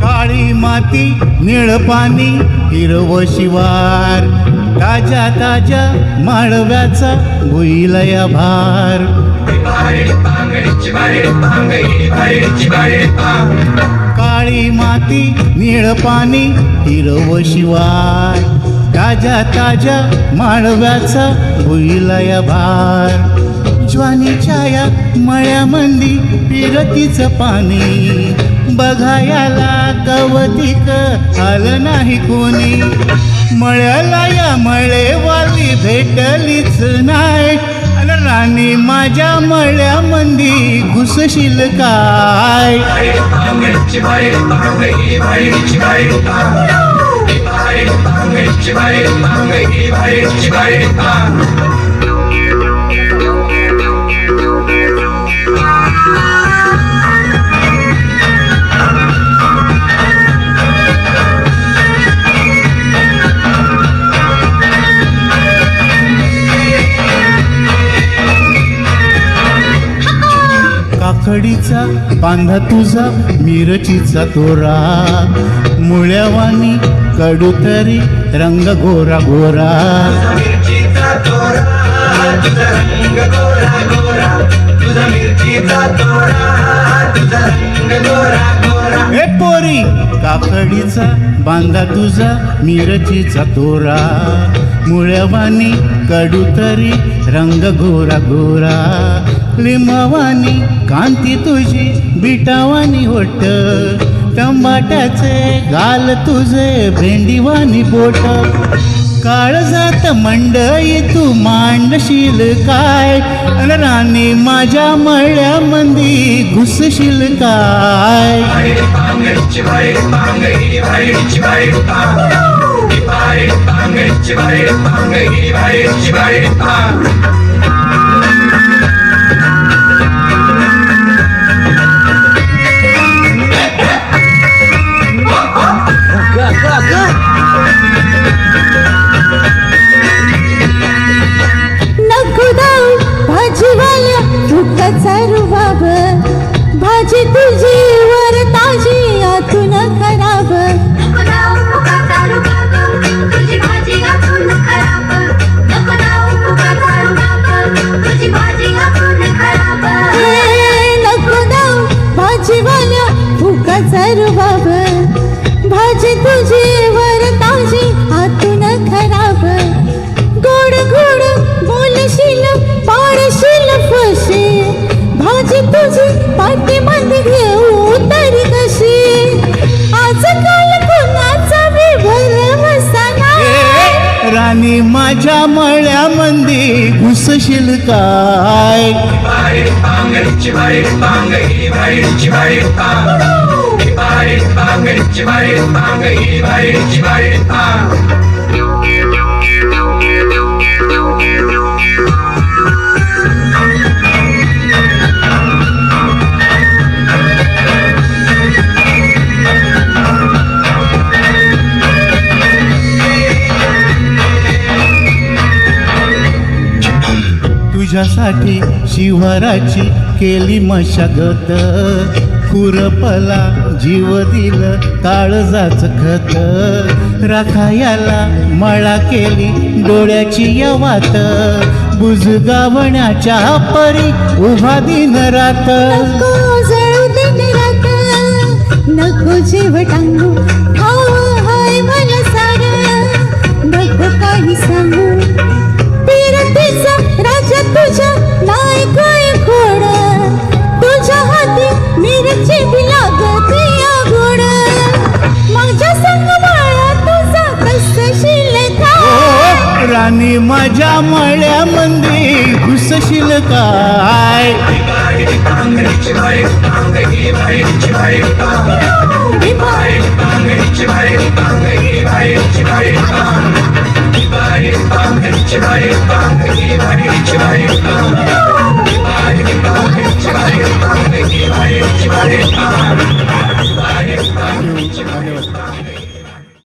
काळी माती निळ पाणी हिरव शिवार ताज्या ताज्या माळव्याचा भुईलया भार काळी माती निळ पाणी हिरव शिवार ताज्या ताज्या माळव्याचा भुईलया भार ज्वानीच्या या मळ्यामंदी फिरतीचं पाणी बघायला कवतिक आलं नाही कोणी मळ्याला या मळेवाली भेटलीच नाही अन राणी माझ्या मळ्यामंदी घुसशील काय काकडीचा बांधा तुझा मिरचीचा तोरा मुळ्यावानी कडू तरी रंग गोरा गोरा ए पोरी काकडीचा बांधा तुझा मिरचीचा तोरा मुळ्यावानी कडू तरी रंग गोरा गोरा लिंबावानी कांती तुझी बिटावानी होट टमाट्याचे गाल तुझे भेंडीवानी बोट काळजात मंडई तू मांडशील काय अन राणी माझ्या मळ्यामंदी घुसशील काय भाजी तुझी वर ताजी आतून खराब तुझी भाजी आतून खराब नको दाऊ तुझी भाजी आतून खराब नको दाऊ भाजीवाल्या फुकाचा रुबाब भाजी तुझी वर ताजी आतून खराब गोड गोड बोलशील पाडशील फशी भाजी तुझी पाठीमध्ये घेऊ तरी कशी आजकाल कोणाचा भरवसा नाही राणी माझ्या मळ्यामंदी घुसशील काय तुझ्यासाठी शिवराची केली मशागत खुरपला जीव दिलं काळजाच खत राखायला मळा केली डोळ्याची यवात बुजगावण्याच्या परी उभा दिन रात नको जळू दिन रात नको जीव टांगू हाय मला सार नको काही सांगू फिरतीचा राजा तुझ्या नाही काय खोड तुझ्या हाती मिरची बी लागत या गोड माझ्या संग बाळा तुझा कसशील काय राणी माझ्या मळ्यामंदी घुसशील काय बाय शिवाय